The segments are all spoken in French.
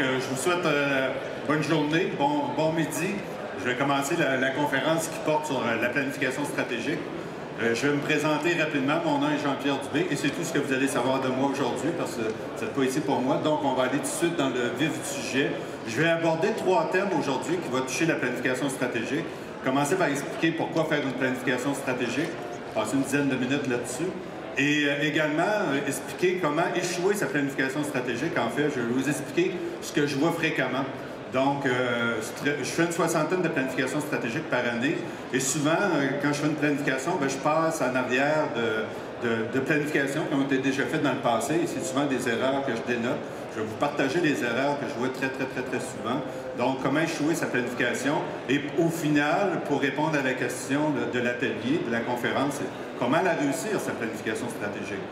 Je vous souhaite bonne journée, bon midi. Je vais commencer la conférence qui porte sur la planification stratégique. Je vais me présenter rapidement. Mon nom est Jean-Pierre Dubé et c'est tout ce que vous allez savoir de moi aujourd'hui parce que vous n'êtes pas ici pour moi. Donc, on va aller tout de suite dans le vif du sujet. Je vais aborder 3 thèmes aujourd'hui qui vont toucher la planification stratégique. Commencer par expliquer pourquoi faire une planification stratégique, passer une dizaine de minutes là-dessus. Et également expliquer comment échouer sa planification stratégique. En fait, je vais vous expliquer ce que je vois fréquemment. Donc, je fais une 60aine de planifications stratégiques par année. Et souvent, quand je fais une planification, je passe en arrière de planifications qui ont été déjà faites dans le passé. Et c'est souvent des erreurs que je dénote. Je vais vous partager les erreurs que je vois très souvent. Donc, comment échouer sa planification. Et au final, pour répondre à la question de l'atelier, de la conférence, c'est comment la réussir, sa planification stratégique.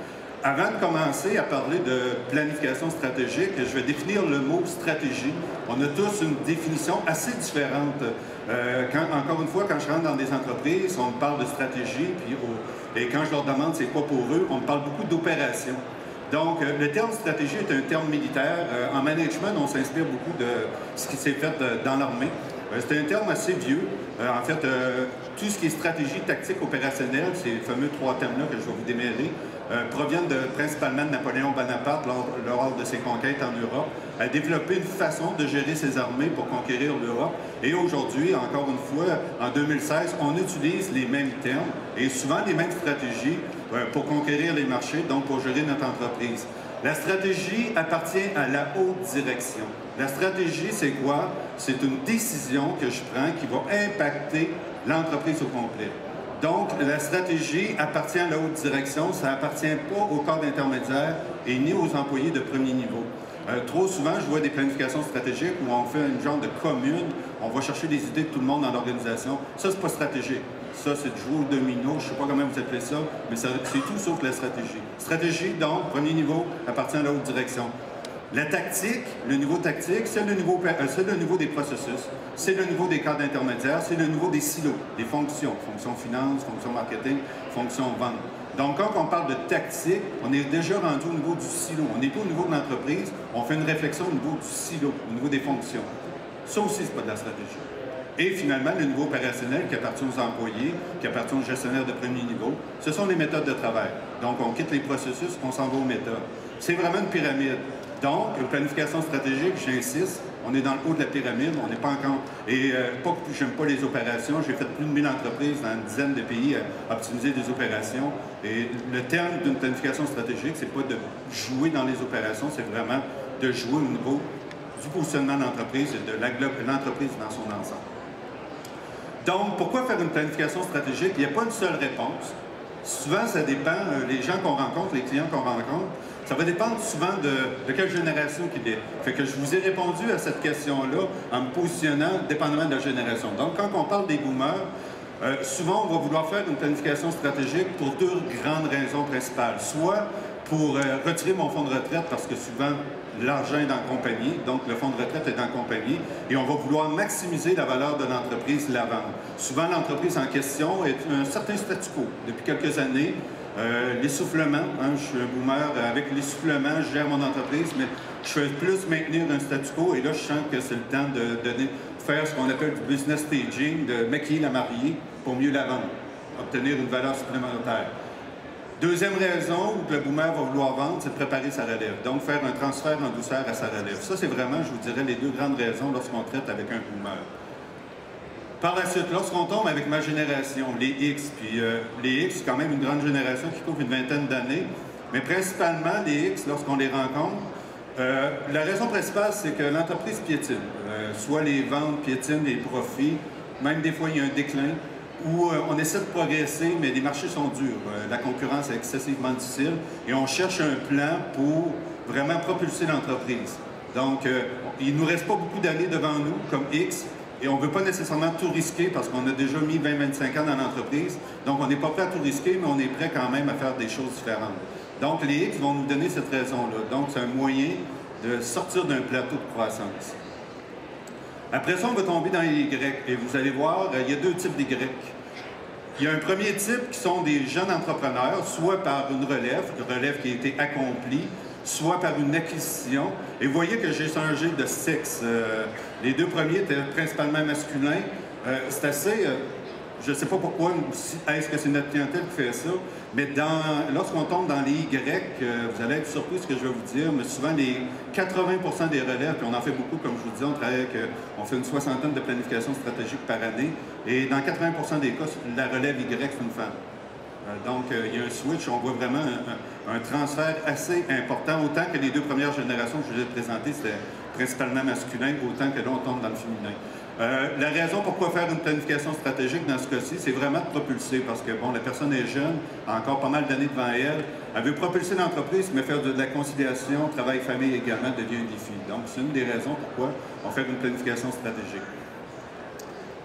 Avant de commencer à parler de planification stratégique, je vais définir le mot stratégie. On a tous une définition assez différente. Encore une fois, quand je rentre dans des entreprises, on me parle de stratégie, et quand je leur demande c'est quoi pour eux, on me parle beaucoup d'opération. Donc, le terme stratégie est un terme militaire. En management, on s'inspire beaucoup de ce qui s'est fait dans l'armée. C'est un terme assez vieux. En fait, tout ce qui est stratégie, tactique, opérationnelle, ces fameux 3 termes-là que je vais vous démêler, proviennent principalement de Napoléon Bonaparte lors de ses conquêtes en Europe, a développé une façon de gérer ses armées pour conquérir l'Europe. Et aujourd'hui, encore une fois, en 2016, on utilise les mêmes termes et souvent les mêmes stratégies pour conquérir les marchés, donc pour gérer notre entreprise. La stratégie appartient à la haute direction. La stratégie, c'est quoi? C'est une décision que je prends qui va impacter l'entreprise au complet. Donc, la stratégie appartient à la haute direction, ça n'appartient pas au corps intermédiaire et ni aux employés de premier niveau. Trop souvent, je vois des planifications stratégiques où on fait une genre de commune, on va chercher des idées de tout le monde dans l'organisation. Ça, c'est pas stratégique. Ça, c'est de jouer au domino, je ne sais pas comment vous appelez ça, mais c'est tout sauf la stratégie. Stratégie, donc, premier niveau, appartient à la haute direction. La tactique, le niveau tactique, c'est le niveau des processus, c'est le niveau des cadres intermédiaires, c'est le niveau des silos, des fonctions, fonction finance, fonction marketing, fonction vente. Donc, quand on parle de tactique, on est déjà rendu au niveau du silo. On n'est pas au niveau de l'entreprise, on fait une réflexion au niveau du silo, au niveau des fonctions. Ça aussi, c'est pas de la stratégie. Et finalement, le niveau opérationnel qui appartient aux employés, qui appartient aux gestionnaires de premier niveau, ce sont les méthodes de travail. Donc, on quitte les processus, on s'en va aux méthodes. C'est vraiment une pyramide. Donc, une planification stratégique, j'insiste, on est dans le haut de la pyramide, on n'est pas encore... Et pas que j'aime pas les opérations, j'ai fait plus de 1000 entreprises dans une dizaine de pays à optimiser des opérations. Et le terme d'une planification stratégique, c'est pas de jouer dans les opérations, c'est vraiment de jouer au niveau du positionnement de l'entreprise et de l'entreprise dans son ensemble. Donc, pourquoi faire une planification stratégique? Il n'y a pas une seule réponse. Souvent, ça dépend, les gens qu'on rencontre, les clients qu'on rencontre, ça va dépendre souvent de quelle génération qu'il est. Fait que je vous ai répondu à cette question-là en me positionnant dépendamment de la génération. Donc, quand on parle des boomers, souvent, on va vouloir faire une planification stratégique pour 2 grandes raisons principales. Soit pour retirer mon fonds de retraite, parce que souvent, l'argent est dans la compagnie, donc le fonds de retraite est dans la compagnie, et on va vouloir maximiser la valeur de l'entreprise, la vendre. Souvent, l'entreprise en question est un certain statu quo. Depuis quelques années, l'essoufflement, je suis un boomer, avec l'essoufflement, je gère mon entreprise, mais je fais plus maintenir un statu quo, et là, je sens que c'est le temps de faire ce qu'on appelle du business staging, de maquiller la mariée pour mieux la vendre, obtenir une valeur supplémentaire. Deuxième raison où le boomer va vouloir vendre, c'est de préparer sa relève. Donc, faire un transfert en douceur à sa relève. Ça, c'est vraiment, je vous dirais, les 2 grandes raisons lorsqu'on traite avec un boomer. Par la suite, lorsqu'on tombe avec ma génération, les X, puis les X, c'est quand même une grande génération qui couvre une vingtaine d'années, mais principalement, les X, lorsqu'on les rencontre, la raison principale, c'est que l'entreprise piétine. Soit les ventes piétinent, les profits, même des fois, il y a un déclin, où on essaie de progresser, mais les marchés sont durs. La concurrence est excessivement difficile et on cherche un plan pour vraiment propulser l'entreprise. Donc, il ne nous reste pas beaucoup d'années devant nous, comme X, et on ne veut pas nécessairement tout risquer parce qu'on a déjà mis 20-25 ans dans l'entreprise. Donc, on n'est pas prêt à tout risquer, mais on est prêt quand même à faire des choses différentes. Donc, les X vont nous donner cette raison-là. Donc, c'est un moyen de sortir d'un plateau de croissance. Après ça, on va tomber dans les Y. Et vous allez voir, il y a 2 types d'Y. Il y a un premier type qui sont des jeunes entrepreneurs, soit par une relève qui a été accomplie, soit par une acquisition. Et vous voyez que j'ai changé de sexe. Les deux premiers étaient principalement masculins. C'est assez... je ne sais pas pourquoi, est-ce que c'est notre clientèle qui fait ça, mais lorsqu'on tombe dans les Y, vous allez être surpris de ce que je vais vous dire, mais souvent les 80% des relèves, puis on en fait beaucoup, comme je vous disais, on fait une soixantaine de planifications stratégiques par année, et dans 80% des cas, la relève Y, c'est une femme. Donc, il y a un switch, on voit vraiment un transfert assez important, autant que les deux premières générations que je vous ai présentées, c'était principalement masculin, autant que là, on tombe dans le féminin. La raison pourquoi faire une planification stratégique dans ce cas-ci, c'est vraiment de propulser, parce que, bon, la personne est jeune, a encore pas mal d'années devant elle, elle veut propulser l'entreprise, mais faire de la conciliation, travail-famille également devient un défi. Donc, c'est une des raisons pourquoi on fait une planification stratégique.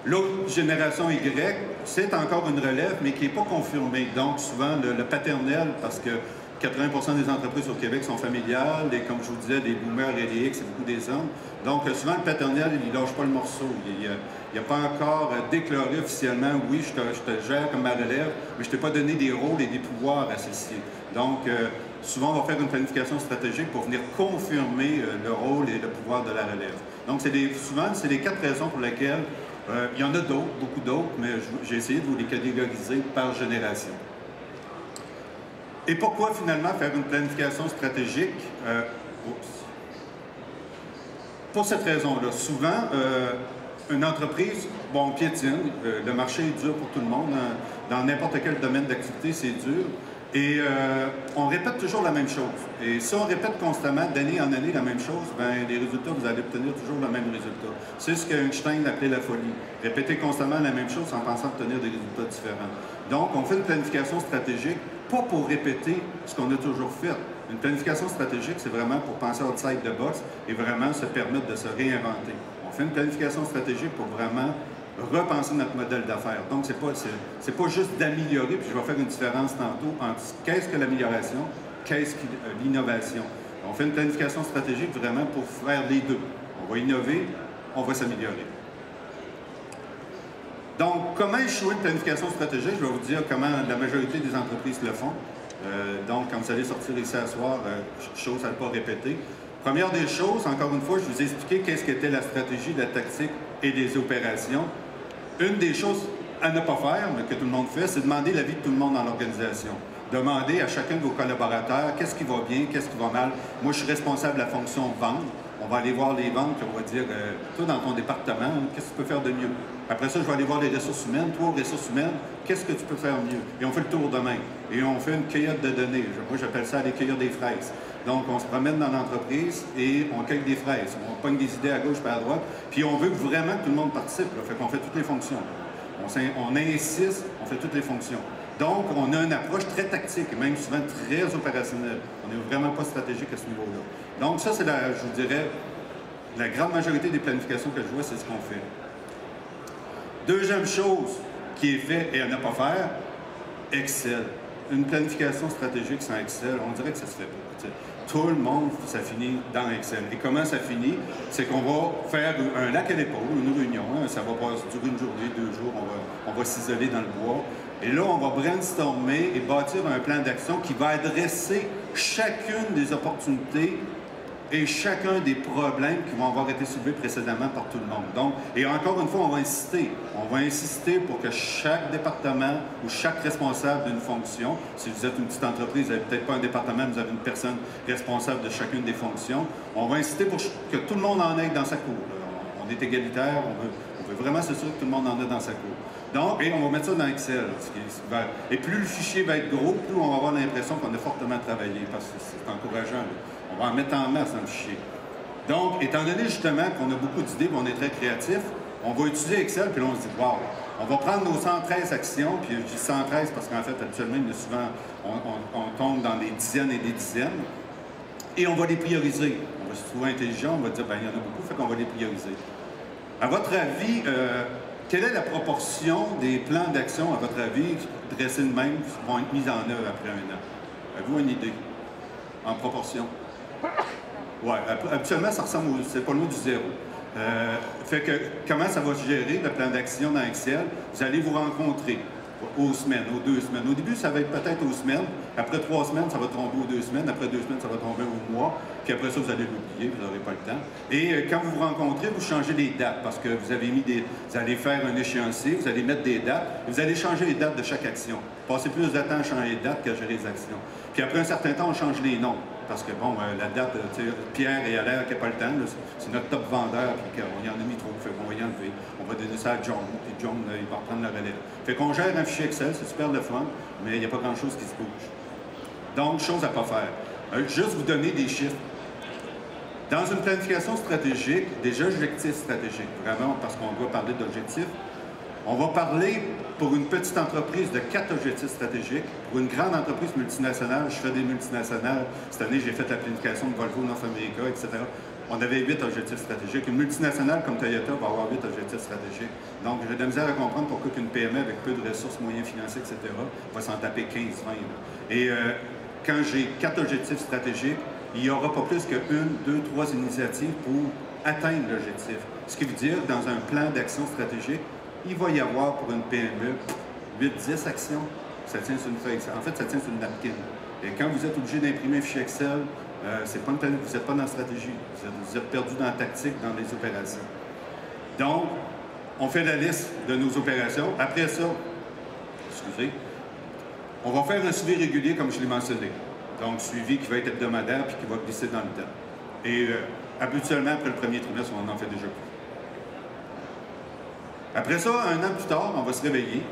L'autre génération Y, c'est encore une relève, mais qui n'est pas confirmée. Donc, souvent, le paternel, parce que 80% des entreprises au Québec sont familiales, et comme je vous disais, les boomers et les X, c'est beaucoup des hommes. Donc, souvent, le paternel, il ne lâche pas le morceau. Il n'a pas encore déclaré officiellement, oui, je te gère comme ma relève, mais je ne t'ai pas donné des rôles et des pouvoirs associés. Donc, souvent, on va faire une planification stratégique pour venir confirmer le rôle et le pouvoir de la relève. Donc, souvent, c'est les 4 raisons pour lesquelles il y en a d'autres, beaucoup d'autres, mais j'ai essayé de vous les catégoriser par génération. Et pourquoi finalement faire une planification stratégique? Pour cette raison-là, souvent, une entreprise, bon, piétine, le marché est dur pour tout le monde, dans n'importe quel domaine d'activité, c'est dur. Et on répète toujours la même chose. Et si on répète constamment, d'année en année, la même chose, bien, les résultats, vous allez obtenir toujours le même résultat. C'est ce qu'Einstein appelait la folie. Répéter constamment la même chose en pensant obtenir des résultats différents. Donc, on fait une planification stratégique, pas pour répéter ce qu'on a toujours fait. Une planification stratégique, c'est vraiment pour penser outside the box et vraiment se permettre de se réinventer. On fait une planification stratégique pour vraiment repenser notre modèle d'affaires. Donc, c'est pas juste d'améliorer, puis je vais faire une différence tantôt entre qu'est-ce que l'amélioration, qu'est-ce que l'innovation. On fait une planification stratégique vraiment pour faire les deux. On va innover, on va s'améliorer. Donc, comment échouer une planification stratégique? Je vais vous dire comment la majorité des entreprises le font. Donc, quand vous allez sortir ici à soir, chose à ne pas répéter. Première des choses, encore une fois, je vous ai expliqué qu'est-ce qu'était la stratégie, la tactique et les opérations. Une des choses à ne pas faire, mais que tout le monde fait, c'est demander l'avis de tout le monde dans l'organisation. Demandez à chacun de vos collaborateurs qu'est-ce qui va bien, qu'est-ce qui va mal. Moi, je suis responsable de la fonction vente. On va aller voir les ventes, puis on va dire, toi, dans ton département, qu'est-ce que tu peux faire de mieux? Après ça, je vais aller voir les ressources humaines. Toi, aux ressources humaines, qu'est-ce que tu peux faire mieux? Et on fait le tour de même. Et on fait une cueillette de données. Moi, j'appelle ça aller cueillir des fraises. Donc, on se promène dans l'entreprise et on cueille des fraises. On pogne des idées à gauche et à droite. Puis, on veut vraiment que tout le monde participe. Là. Fait qu'on fait toutes les fonctions. On insiste, on fait toutes les fonctions. Donc, on a une approche très tactique et même souvent très opérationnelle. On n'est vraiment pas stratégique à ce niveau-là. Donc, ça, c'est, je vous dirais, la grande majorité des planifications que je vois, c'est ce qu'on fait. Deuxième chose qui est faite et à ne pas faire, Excel. Une planification stratégique sans Excel, on dirait que ça se fait pas. Tout le monde, ça finit dans Excel. Et comment ça finit? C'est qu'on va faire un lac à l'épaule, une réunion. Hein, ça va durer une journée, 2 jours, on va s'isoler dans le bois. Et là, on va brainstormer et bâtir un plan d'action qui va adresser chacune des opportunités et chacun des problèmes qui vont avoir été soulevés précédemment par tout le monde. Donc, et encore une fois, on va insister. On va insister pour que chaque département ou chaque responsable d'une fonction, si vous êtes une petite entreprise, vous n'avez peut-être pas un département, vous avez une personne responsable de chacune des fonctions, on va insister pour que tout le monde en ait dans sa cour. On est égalitaire, on veut vraiment s'assurer que tout le monde en a dans sa cour. Donc, et on va mettre ça dans Excel. Et plus le fichier va être gros, plus on va avoir l'impression qu'on a fortement travaillé, parce que c'est encourageant. On va en mettre en masse dans le fichier. Donc, étant donné justement qu'on a beaucoup d'idées, on est très créatif, on va utiliser Excel, puis là, on se dit, wow, on va prendre nos 113 actions, puis je dis 113 parce qu'en fait, habituellement, il y a souvent, on tombe dans des dizaines et des dizaines, et on va les prioriser. On va se trouver intelligent, on va dire, ben il y en a beaucoup, fait qu'on va les prioriser. À votre avis, quelle est la proportion des plans d'action, à votre avis, dressés de même, qui vont être mis en œuvre après 1 an? Avez-vous une idée? En proportion? Oui, habituellement, ça ressemble c'est pas loin du 0. Fait que, comment ça va se gérer, le plan d'action dans Excel? Vous allez vous rencontrer. aux semaines, aux 2 semaines. Au début, ça va être peut-être aux semaines. Après 3 semaines, ça va tomber aux 2 semaines. Après 2 semaines, ça va tomber au mois. Puis après ça, vous allez l'oublier, vous n'aurez pas le temps. Et quand vous vous rencontrez, vous changez les dates parce que vous avez mis vous allez faire un échéancier, vous allez mettre des dates, et vous allez changer les dates de chaque action. Passez plus de temps à changer les dates qu'à gérer les actions. Puis après un certain temps, on change les noms. Parce que, bon, la date, Pierre et Alain qui n'a pas le temps, c'est notre top vendeur, puis on y en a mis trop, fait qu'on va y enlever. On va donner ça à John, puis John, il va reprendre la relève. Fait qu'on gère un fichier Excel, c'est super le fun, mais il n'y a pas grand-chose qui se bouge. Donc, chose à ne pas faire. Juste vous donner des chiffres. Dans une planification stratégique, des objectifs stratégiques, vraiment, parce qu'on doit parler d'objectifs, on va parler pour une petite entreprise de 4 objectifs stratégiques. Pour une grande entreprise multinationale, je fais des multinationales. Cette année, j'ai fait la planification de Volvo North America, etc. On avait 8 objectifs stratégiques. Une multinationale comme Toyota va avoir 8 objectifs stratégiques. Donc, j'ai de la misère à comprendre pourquoi qu'une PME avec peu de ressources, moyens financiers, etc., va s'en taper 15-20. Et quand j'ai 4 objectifs stratégiques, il n'y aura pas plus que 1, 2, 3 initiatives pour atteindre l'objectif. Ce qui veut dire, dans un plan d'action stratégique, il va y avoir pour une PME 8-10 actions. Ça tient sur une feuille. En fait, ça tient sur une napkin. Et quand vous êtes obligé d'imprimer un fichier Excel, c'est pas une vous n'êtes pas dans la stratégie. Vous êtes perdu dans la tactique, dans les opérations. Donc, on fait la liste de nos opérations. Après ça, excusez, on va faire un suivi régulier, comme je l'ai mentionné. Donc, suivi qui va être hebdomadaire puis qui va glisser dans le temps. Et habituellement, après le premier trimestre, on en fait déjà plus. Après ça, 1 an plus tard, on va se réveiller,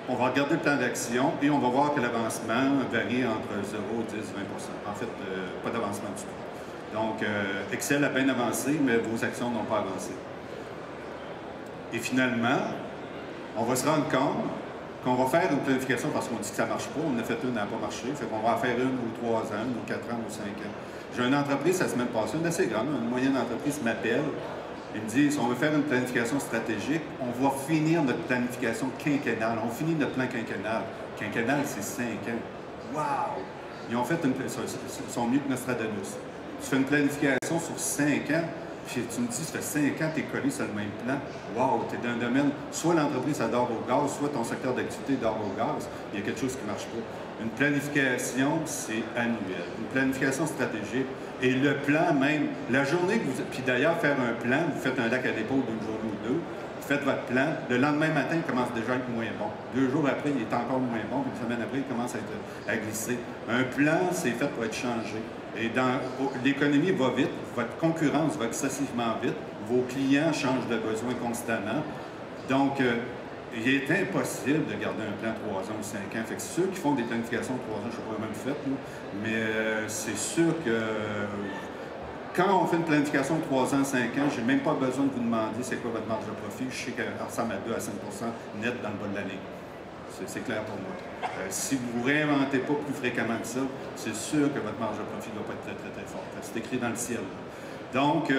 on va regarder le plan d'action et on va voir que l'avancement varie entre 0, 10, 20 En fait, pas d'avancement du tout. Donc, Excel a bien avancé, mais vos actions n'ont pas avancé. Et finalement, on va se rendre compte qu'on va faire une planification parce qu'on dit que ça ne marche pas. On a fait une, elle n'a pas marché. Fait qu'on va en faire 1 ou 3 ans, ou 4 ans, ou 5 ans. J'ai une entreprise la semaine passée, une assez grande, une moyenne entreprise m'appelle. Ils me disent, on veut faire une planification stratégique, on va finir notre planification quinquennale. On finit notre plan quinquennal. Quinquennal, c'est 5 ans. Wow! Ils ont fait ils sont mieux que Nostradamus. Tu fais une planification sur 5 ans, puis tu me dis, ça fait 5 ans que tu es collé sur le même plan. Wow! Tu es dans un domaine, soit l'entreprise adore au gaz, soit ton secteur d'activité adore au gaz. Il y a quelque chose qui ne marche pas. Une planification, c'est annuel. Une planification stratégique. Et le plan même, la journée que vous... Puis d'ailleurs, faire un plan, vous faites un lac à l'épaule d'une journée ou deux, vous faites votre plan, le lendemain matin, il commence déjà à être moins bon. 2 jours après, il est encore moins bon, puis une semaine après, il commence à glisser. Un plan, c'est fait pour être changé. Et l'économie va vite, votre concurrence va excessivement vite, vos clients changent de besoin constamment. Donc, il est impossible de garder un plan 3 ans ou 5 ans. Fait que ceux qui font des planifications de 3 ans, je ne sais pas même fait, mais c'est sûr que quand on fait une planification de 3 ans, 5 ans, je n'ai même pas besoin de vous demander c'est quoi votre marge de profit. Je sais qu'elle ressemble à 2 à 5 net dans le bas de l'année. C'est clair pour moi. Si vous ne réinventez pas plus fréquemment que ça, c'est sûr que votre marge de profit ne doit pas être très, très, très forte. C'est écrit dans le ciel. Donc,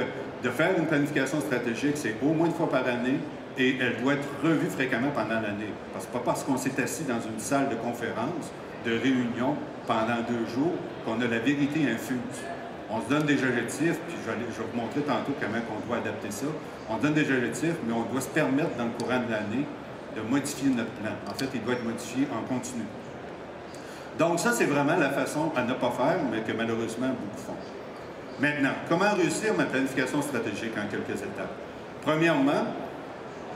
de faire une planification stratégique, c'est au moins 1 fois par année et elle doit être revue fréquemment pendant l'année. Parce que pas parce qu'on s'est assis dans une salle de conférence, de réunion pendant 2 jours, qu'on a la vérité infuse. On se donne des objectifs, puis je vais vous montrer tantôt comment on doit adapter ça. On donne des objectifs, mais on doit se permettre dans le courant de l'année de modifier notre plan. En fait, il doit être modifié en continu. Donc ça, c'est vraiment la façon à ne pas faire, mais que malheureusement, beaucoup font. Maintenant, comment réussir ma planification stratégique en quelques étapes? Premièrement,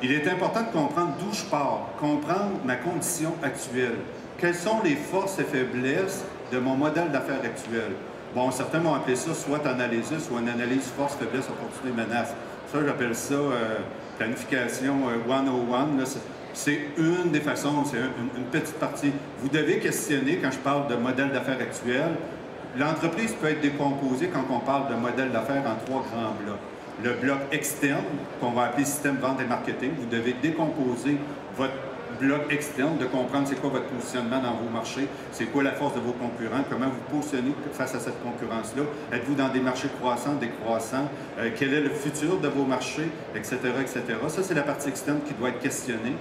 il est important de comprendre d'où je pars, comprendre ma condition actuelle. Quelles sont les forces et faiblesses de mon modèle d'affaires actuel? Bon, certains m'ont appelé ça soit analysis ou une analyse force, faiblesse, opportunité, menace. Ça, j'appelle ça planification 101. C'est une des façons, c'est une petite partie. Vous devez questionner, quand je parle de modèle d'affaires actuel, l'entreprise peut être décomposée quand on parle de modèle d'affaires en 3 grands blocs. Le bloc externe, qu'on va appeler système vente et marketing, vous devez décomposer votre bloc externe, de comprendre c'est quoi votre positionnement dans vos marchés, c'est quoi la force de vos concurrents, comment vous positionnez face à cette concurrence-là, êtes-vous dans des marchés croissants, décroissants, quel est le futur de vos marchés, etc., etc. Ça, c'est la partie externe qui doit être questionnée.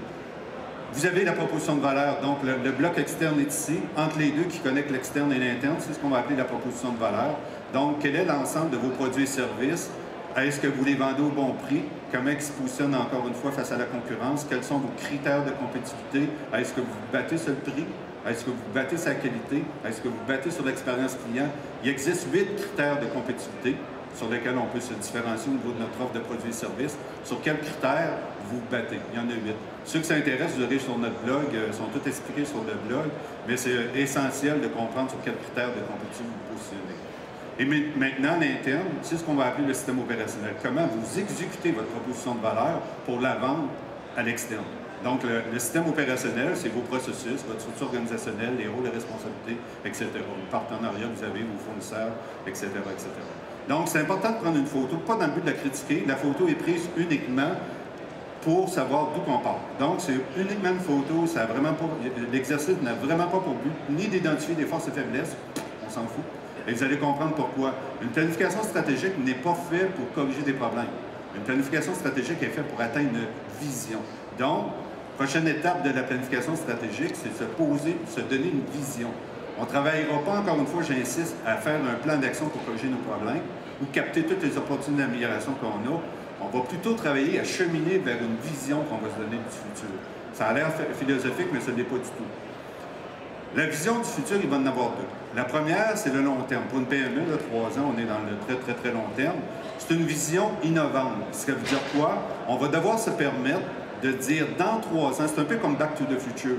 Vous avez la proposition de valeur, donc le bloc externe est ici, entre les deux qui connectent l'externe et l'interne, c'est ce qu'on va appeler la proposition de valeur. Donc, quel est l'ensemble de vos produits et services Est-ce que vous les vendez au bon prix? Comment ils se positionnent encore une fois face à la concurrence? Quels sont vos critères de compétitivité? Est-ce que vous vous battez sur le prix? Est-ce que vous vous battez sur la qualité? Est-ce que vous vous battez sur l'expérience client? Il existe 8 critères de compétitivité sur lesquels on peut se différencier au niveau de notre offre de produits et services. Sur quels critères vous vous battez? Il y en a 8. Ceux qui s'intéressent, vous aurez sur notre blog, sont tous expliqués sur le blog, mais c'est essentiel de comprendre sur quels critères de compétitivité vous vous positionnez. Et maintenant, en interne, c'est ce qu'on va appeler le système opérationnel. Comment vous exécutez votre proposition de valeur pour la vendre à l'externe. Donc, le système opérationnel, c'est vos processus, votre structure organisationnelle, les rôles et responsabilités, etc. Le partenariat que vous avez, vos fournisseurs, etc., etc. Donc, c'est important de prendre une photo, pas dans le but de la critiquer. La photo est prise uniquement pour savoir d'où on part. Donc, c'est uniquement une photo, ça a vraiment pas, l'exercice n'a vraiment pas pour but ni d'identifier des forces et faiblesses, on s'en fout. Et vous allez comprendre pourquoi. Une planification stratégique n'est pas faite pour corriger des problèmes. Une planification stratégique est faite pour atteindre une vision. Donc, prochaine étape de la planification stratégique, c'est de se poser, se donner une vision. On ne travaillera pas, encore une fois, j'insiste, à faire un plan d'action pour corriger nos problèmes ou capter toutes les opportunités d'amélioration qu'on a. On va plutôt travailler à cheminer vers une vision qu'on va se donner du futur. Ça a l'air philosophique, mais ce n'est pas du tout. La vision du futur, il va en avoir deux. La première, c'est le long terme. Pour une PME, là, 3 ans, on est dans le très, très, très long terme. C'est une vision innovante. Ça veut dire quoi? On va devoir se permettre de dire dans 3 ans, c'est un peu comme Back to the Future.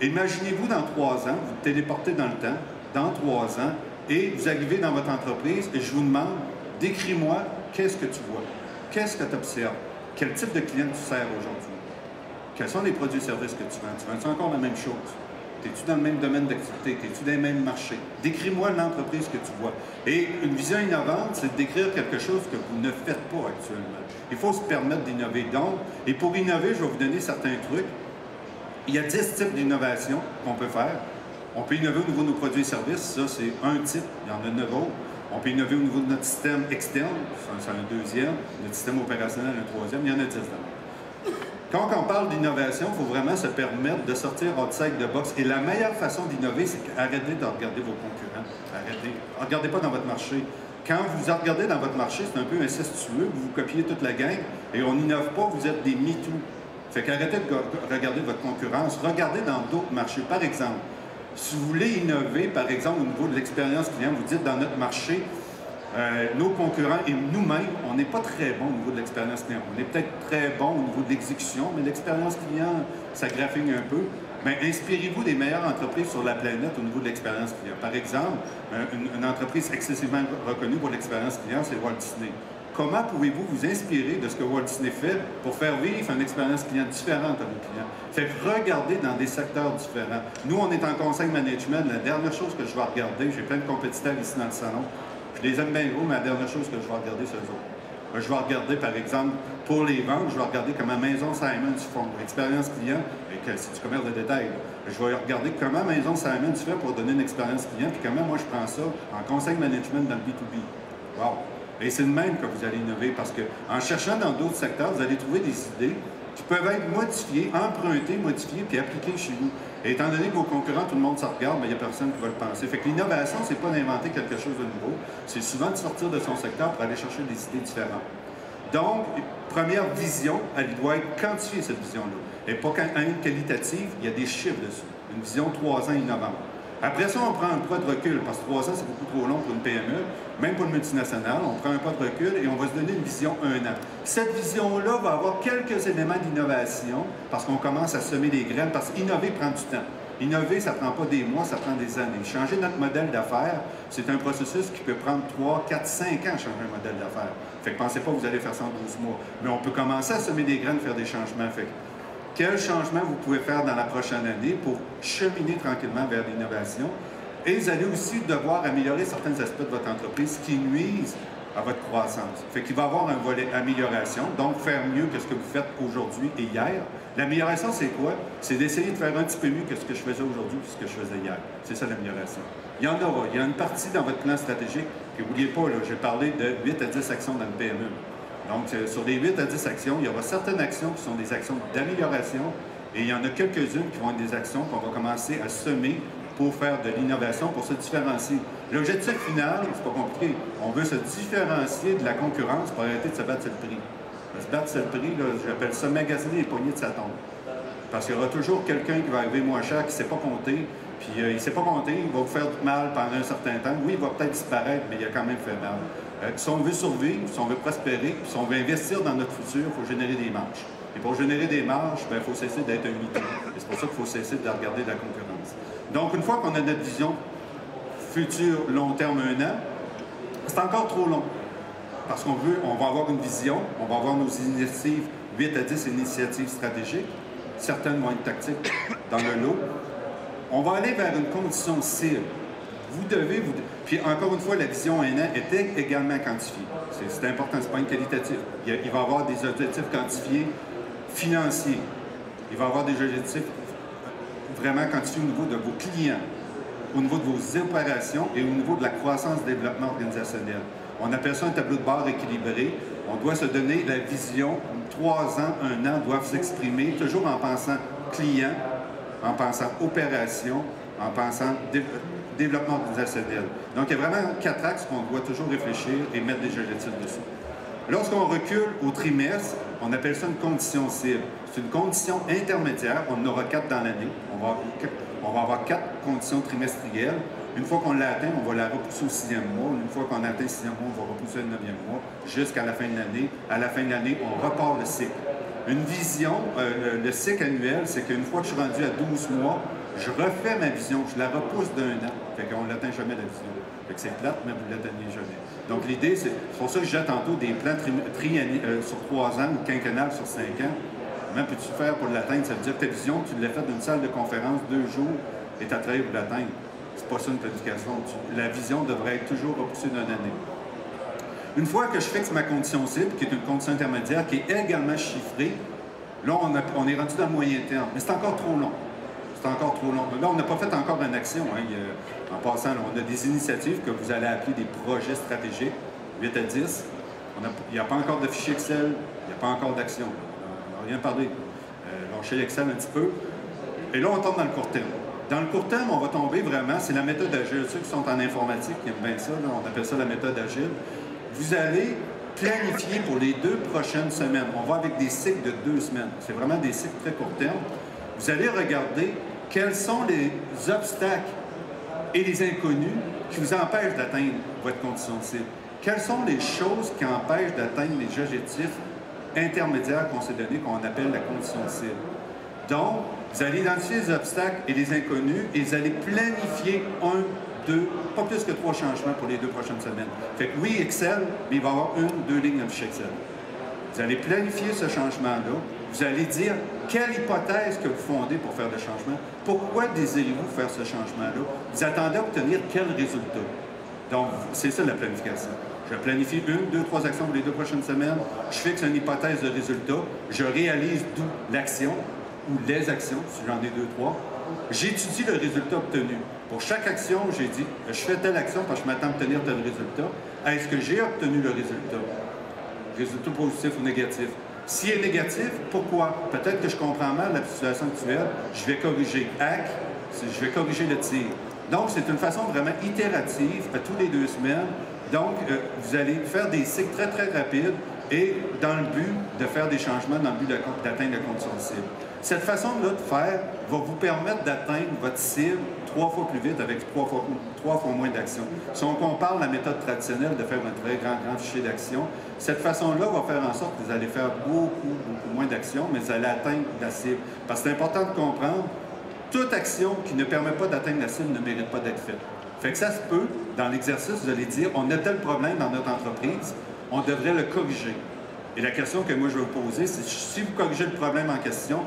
Imaginez-vous dans 3 ans, vous vous téléportez dans le temps, dans 3 ans, et vous arrivez dans votre entreprise et je vous demande, décris-moi qu'est-ce que tu vois, qu'est-ce que tu observes, quel type de client tu sers aujourd'hui, quels sont les produits et services que tu vends, tu vends encore la même chose. Es-tu dans le même domaine d'activité? Es-tu dans le même marché? Décris-moi l'entreprise que tu vois. Et une vision innovante, c'est de décrire quelque chose que vous ne faites pas actuellement. Il faut se permettre d'innover. Donc, et pour innover, je vais vous donner certains trucs. Il y a 10 types d'innovation qu'on peut faire. On peut innover au niveau de nos produits et services. Ça, c'est un type. Il y en a 9 autres. On peut innover au niveau de notre système externe. C'est un deuxième. Notre système opérationnel, un troisième. Il y en a 10 dans. Quand on parle d'innovation, il faut vraiment se permettre de sortir outside the box. Et la meilleure façon d'innover, c'est d'arrêter de regarder vos concurrents. Arrêtez. Regardez pas dans votre marché. Quand vous regardez dans votre marché, c'est un peu incestueux. Vous copiez toute la gang et on n'innove pas, vous êtes des MeToo. Fait qu'arrêtez de regarder votre concurrence. Regardez dans d'autres marchés. Par exemple, si vous voulez innover, par exemple, au niveau de l'expérience client, vous dites dans notre marché, nos concurrents et nous-mêmes, on n'est pas très bon au niveau de l'expérience client. On est peut-être très bon au niveau de l'exécution, mais l'expérience client, ça graphine un peu. Bien, inspirez-vous des meilleures entreprises sur la planète au niveau de l'expérience client. Par exemple, une entreprise excessivement reconnue pour l'expérience client, c'est Walt Disney. Comment pouvez-vous vous inspirer de ce que Walt Disney fait pour faire vivre une expérience client différente à vos clients? Fait que regardez dans des secteurs différents. Nous, on est en conseil management. La dernière chose que je vais regarder, j'ai plein de compétiteurs ici dans le salon, je les aime bien gros, mais la dernière chose que je vais regarder, c'est eux autres. Je vais regarder, par exemple, pour les ventes, je vais regarder comment Maison Simons font. Expérience client, c'est du commerce de détail. Je vais regarder comment Maison Simons fait pour donner une expérience client, puis comment moi je prends ça en conseil management dans le B2B. Wow! Et c'est de même que vous allez innover, parce qu'en cherchant dans d'autres secteurs, vous allez trouver des idées qui peuvent être modifiées, empruntées, modifiées, puis appliquées chez vous. Et étant donné que vos concurrents, tout le monde se regarde, mais il n'y a personne qui va le penser. Fait que l'innovation, c'est pas d'inventer quelque chose de nouveau, c'est souvent de sortir de son secteur pour aller chercher des idées différentes. Donc, première vision, elle doit être quantifiée, cette vision-là. Et pas qualitative, il y a des chiffres dessus. Une vision 3 ans innovante. Après ça, on prend un pas de recul, parce que 3 ans, c'est beaucoup trop long pour une PME, même pour une multinationale. On prend un pas de recul et on va se donner une vision 1 an. Cette vision-là va avoir quelques éléments d'innovation, parce qu'on commence à semer des graines, parce qu'innover prend du temps. Innover, ça ne prend pas des mois, ça prend des années. Changer notre modèle d'affaires, c'est un processus qui peut prendre 3, 4, 5 ans, changer un modèle d'affaires. Fait que pensez pas que vous allez faire ça en 12 mois. Mais on peut commencer à semer des graines, faire des changements. Fait que, quel changement vous pouvez faire dans la prochaine année pour cheminer tranquillement vers l'innovation? Et vous allez aussi devoir améliorer certains aspects de votre entreprise qui nuisent à votre croissance. Fait qu'il va y avoir un volet amélioration, donc faire mieux que ce que vous faites aujourd'hui et hier. L'amélioration, c'est quoi? C'est d'essayer de faire un petit peu mieux que ce que je faisais aujourd'hui et ce que je faisais hier. C'est ça l'amélioration. Il y en aura. Il y a une partie dans votre plan stratégique, puis n'oubliez pas, j'ai parlé de 8 à 10 actions dans le PME. Donc, sur les 8 à 10 actions, il y aura certaines actions qui sont des actions d'amélioration et il y en a quelques-unes qui vont être des actions qu'on va commencer à semer pour faire de l'innovation, pour se différencier. L'objectif final, c'est pas compliqué, on veut se différencier de la concurrence pour arrêter de se battre sur le prix. Se battre sur le prix, j'appelle ça magasiner les poignées de sa tombe. Parce qu'il y aura toujours quelqu'un qui va arriver moins cher, qui ne sait pas compter, puis il ne sait pas compter, il va vous faire du mal pendant un certain temps. Oui, il va peut-être disparaître, mais il a quand même fait mal. Si on veut survivre, si on veut prospérer, si on veut investir dans notre futur, il faut générer des marges. Et pour générer des marges, il faut cesser d'être un mytho. Et c'est pour ça qu'il faut cesser de regarder la concurrence. Donc, une fois qu'on a notre vision futur, long terme, 1 an, c'est encore trop long. Parce on va avoir une vision, on va avoir nos initiatives, 8 à 10 initiatives stratégiques. Certaines vont être tactiques dans le lot. On va aller vers une condition cible. Puis encore une fois, la vision 1 an était également quantifiée. C'est important, ce n'est pas une qualitative. Il va y avoir des objectifs quantifiés financiers. Il va y avoir des objectifs vraiment quantifiés au niveau de vos clients, au niveau de vos opérations et au niveau de la croissance et développement organisationnel. On appelle ça un tableau de bord équilibré. On doit se donner la vision, 3 ans, 1 an doivent s'exprimer, toujours en pensant client, en pensant opération, en pensant développement organisationnel. Donc, il y a vraiment 4 axes qu'on doit toujours réfléchir et mettre des objectifs dessus. Lorsqu'on recule au trimestre, on appelle ça une condition cible. C'est une condition intermédiaire. On en aura 4 dans l'année. On va avoir 4 conditions trimestrielles. Une fois qu'on l'a atteint, on va la repousser au 6e mois. Une fois qu'on a atteint le 6e mois, on va repousser le 9e mois jusqu'à la fin de l'année. À la fin de l'année, on repart le cycle. Une vision, le cycle annuel, c'est qu'une fois que je suis rendu à 12 mois, je refais ma vision, je la repousse d'1 an. Fait qu'on ne l'atteint jamais, la vision. Fait que c'est plate, mais vous ne l'atteignez jamais. Donc l'idée, c'est pour ça que j'ai tantôt des plans sur 3 ans ou quinquennales sur 5 ans. Comment peux-tu faire pour l'atteindre? Ça veut dire que ta vision, tu l'as faite d'une salle de conférence 2 jours et tu as travaillé pour l'atteindre. C'est pas ça une planification. La vision devrait être toujours repoussée d'1 année. Une fois que je fixe ma condition cible, qui est une condition intermédiaire, qui est également chiffrée, là, on est rendu dans le moyen terme. Mais c'est encore trop long. C'est encore trop long. Là, on n'a pas fait encore une action. Hein. En passant, là, on a des initiatives que vous allez appeler des projets stratégiques, 8 à 10. Il n'y a pas encore de fichier Excel, il n'y a pas encore d'action. On n'a rien parlé. Lâchez l'Excel un petit peu. Et là, on tombe dans le court terme. Dans le court terme, on va tomber vraiment, c'est la méthode agile. Ceux qui sont en informatique, qui aiment bien ça, là, on appelle ça la méthode agile. Vous allez planifier pour les 2 prochaines semaines. On va avec des cycles de 2 semaines. C'est vraiment des cycles très court terme. Vous allez regarder quels sont les obstacles et les inconnus qui vous empêchent d'atteindre votre condition cible. Quelles sont les choses qui empêchent d'atteindre les objectifs intermédiaires qu'on s'est donnés, qu'on appelle la condition cible. Donc, vous allez identifier les obstacles et les inconnus et vous allez planifier 1, 2, pas plus que 3 changements pour les 2 prochaines semaines. Fait que oui, Excel, mais il va y avoir 1, 2 lignes de fichier Excel. Vous allez planifier ce changement-là. Vous allez dire quelle hypothèse que vous fondez pour faire le changement. Pourquoi désirez-vous faire ce changement-là? Vous attendez à obtenir quel résultat? Donc, c'est ça la planification. Je planifie 1, 2, 3 actions pour les 2 prochaines semaines. Je fixe une hypothèse de résultat. Je réalise d'où l'action ou les actions, si j'en ai 2, 3. J'étudie le résultat obtenu. Pour chaque action, j'ai dit, je fais telle action parce que je m'attends à obtenir tel résultat. Est-ce que j'ai obtenu le résultat? Résultat positif ou négatif? S'il est négatif, pourquoi? Peut-être que je comprends mal la situation actuelle, je vais corriger. Je vais corriger le tir. Donc, c'est une façon vraiment itérative, à tous les 2 semaines. Donc, vous allez faire des cycles très, très rapides et dans le but de faire des changements, dans le but d'atteindre la condition cible. Cette façon-là de faire va vous permettre d'atteindre votre cible 3 fois plus vite avec 3 fois moins d'actions. Si on compare la méthode traditionnelle de faire un très grand fichier d'actions, cette façon-là va faire en sorte que vous allez faire beaucoup moins d'actions, mais vous allez atteindre la cible. Parce que c'est important de comprendre, toute action qui ne permet pas d'atteindre la cible ne mérite pas d'être faite. Fait que ça se peut, dans l'exercice, vous allez dire, on a tel problème dans notre entreprise, on devrait le corriger. Et la question que moi je vais vous poser, c'est si vous corrigez le problème en question,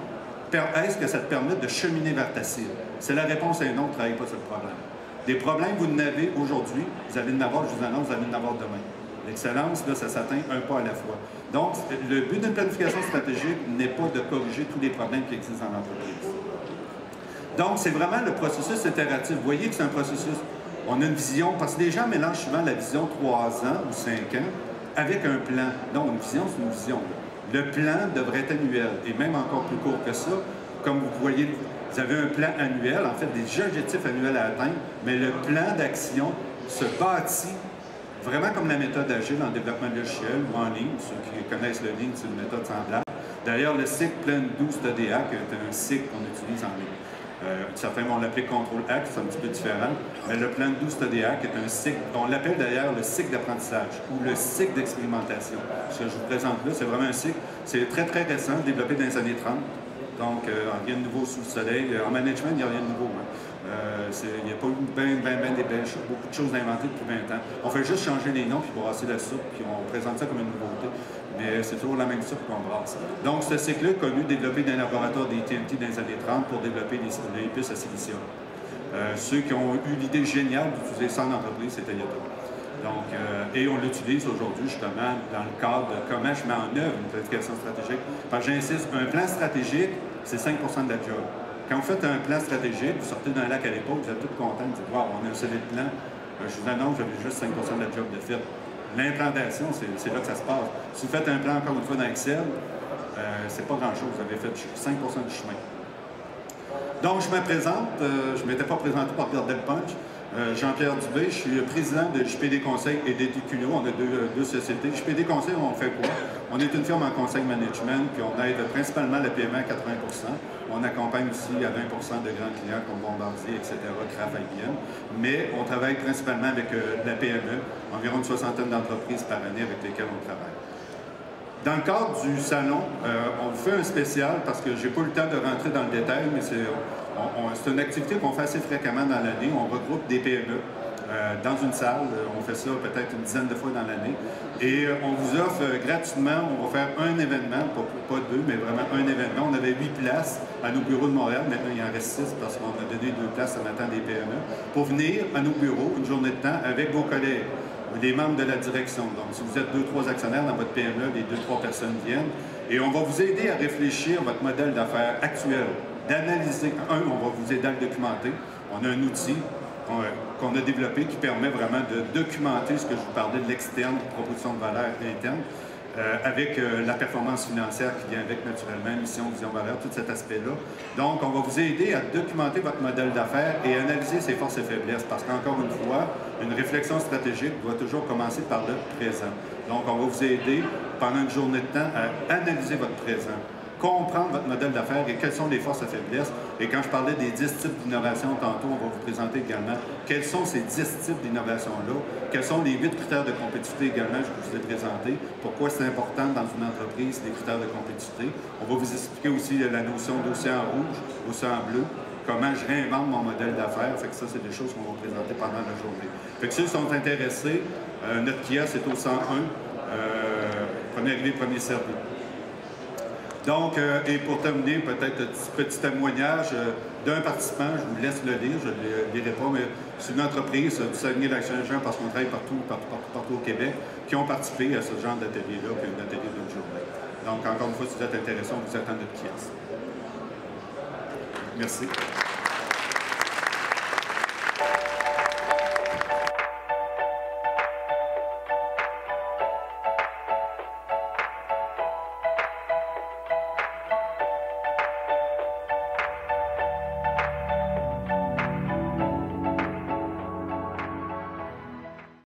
est-ce que ça te permet de cheminer vers ta cible? C'est la réponse est non, ne travaillez pas sur le problème. Des problèmes, vous en avez aujourd'hui, vous allez en avoir, je vous annonce, vous allez en avoir demain. L'excellence, là, ça s'atteint un pas à la fois. Donc, le but d'une planification stratégique n'est pas de corriger tous les problèmes qui existent dans l'entreprise. Donc, c'est vraiment le processus itératif. Vous voyez que c'est un processus. On a une vision, parce que les gens mélangent souvent la vision 3 ans ou 5 ans avec un plan. Non, une vision, c'est une vision. Le plan devrait être annuel et même encore plus court que ça. Comme vous voyez, Vous avez un plan annuel, en fait, des objectifs annuels à atteindre, mais le plan d'action se bâtit vraiment comme la méthode agile en développement logiciel ou en ligne. Ceux qui connaissent le Lean, c'est une méthode semblable. D'ailleurs, le cycle Plan Do Study Hack est un cycle qu'on utilise en ligne. Certains vont l'appeler Control Hack, c'est un petit peu différent. Mais le Plan Do Study Hack est un cycle, on l'appelle d'ailleurs le cycle d'apprentissage ou le cycle d'expérimentation. Ce que je vous présente là, c'est vraiment un cycle, c'est très très récent, développé dans les années 30. Donc, rien de nouveau sous le soleil. En management, il n'y a rien de nouveau. Hein. Il n'y a pas eu des belles choses, beaucoup de choses inventées depuis 20 ans. On fait juste changer les noms, puis brasser la soupe, puis on présente ça comme une nouveauté. Mais c'est toujours la même soupe qu'on brasse. Donc, ce cycle-là est connu, développé dans les laboratoires des TNT dans les années 30 pour développer les puces à silicium. Ceux qui ont eu l'idée géniale d'utiliser ça en entreprise, c'était Toyota. Donc, et on l'utilise aujourd'hui justement dans le cadre de comment je mets en œuvre une planification stratégique. Parce que j'insiste, un plan stratégique, c'est 5 de la job. Quand vous faites un plan stratégique, vous sortez d'un lac à l'épaule, vous êtes tous contents, vous dites « Wow, on a un solide plan. » Je vous annonce, j'avais juste 5 de la job de fait. L'implantation, c'est là que ça se passe. Si vous faites un plan, encore une fois, dans Excel, c'est pas grand-chose. Vous avez fait 5 du chemin. Donc, je me présente. Je ne m'étais pas présenté par Gardel Punch. Jean-Pierre Dubé, je suis président de JPD Conseil et d'Eticuno. On a deux sociétés. JPD Conseil, on fait quoi? On est une firme en conseil management, puis on aide principalement la PME à 80 %. On accompagne aussi à 20 de grands clients comme Bombardier, etc., Kraft, IBM. Mais on travaille principalement avec la PME, environ une soixantaine d'entreprises par année avec lesquelles on travaille. Dans le cadre du salon, on vous fait un spécial parce que j'ai pas eu le temps de rentrer dans le détail, mais c'est une activité qu'on fait assez fréquemment dans l'année. On regroupe des PME dans une salle. On fait ça peut-être une dizaine de fois dans l'année. Et on vous offre gratuitement, on va faire un événement, pas deux, mais vraiment un événement. On avait 8 places à nos bureaux de Montréal. Maintenant, il en reste 6 parce qu'on a donné 2 places ce matin des PME pour venir à nos bureaux une journée de temps avec vos collègues, les membres de la direction. Donc, si vous êtes 2-3 actionnaires dans votre PME, les 2-3 personnes viennent. Et on va vous aider à réfléchir votre modèle d'affaires actuel, d'analyser. On va vous aider à le documenter. On a un outil qu'on a développé qui permet vraiment de documenter ce que je vous parlais de l'externe, proposition de valeur interne, avec la performance financière qui vient avec naturellement, mission, vision, valeur, tout cet aspect-là. Donc, on va vous aider à documenter votre modèle d'affaires et analyser ses forces et faiblesses, parce qu'encore une fois, une réflexion stratégique doit toujours commencer par le présent. Donc, on va vous aider pendant une journée de temps à analyser votre présent, comprendre votre modèle d'affaires et quelles sont les forces et faiblesses. Et quand je parlais des 10 types d'innovation tantôt, on va vous présenter également quels sont ces 10 types d'innovation-là, quels sont les 8 critères de compétitivité également, je vous ai présenté, pourquoi c'est important dans une entreprise, les critères de compétitivité. On va vous expliquer aussi la notion d'océan rouge, océan bleu, comment je réinvente mon modèle d'affaires. Fait que ça, c'est des choses qu'on va présenter pendant la journée. Fait que ceux qui sont intéressés, notre kiosque est au 101, premier arrivé, premier servi. Donc, et pour terminer, peut-être un petit témoignage d'un participant, je vous laisse le lire, je ne le lirai pas, mais c'est une entreprise du Saguenay-Lac-Saint-Jean, parce qu'on travaille partout au Québec, qui ont participé à ce genre d'atelier-là, puis un atelier d'une journée. Donc, encore une fois, si vous êtes intéressé, on vous attend notre pièce. Merci.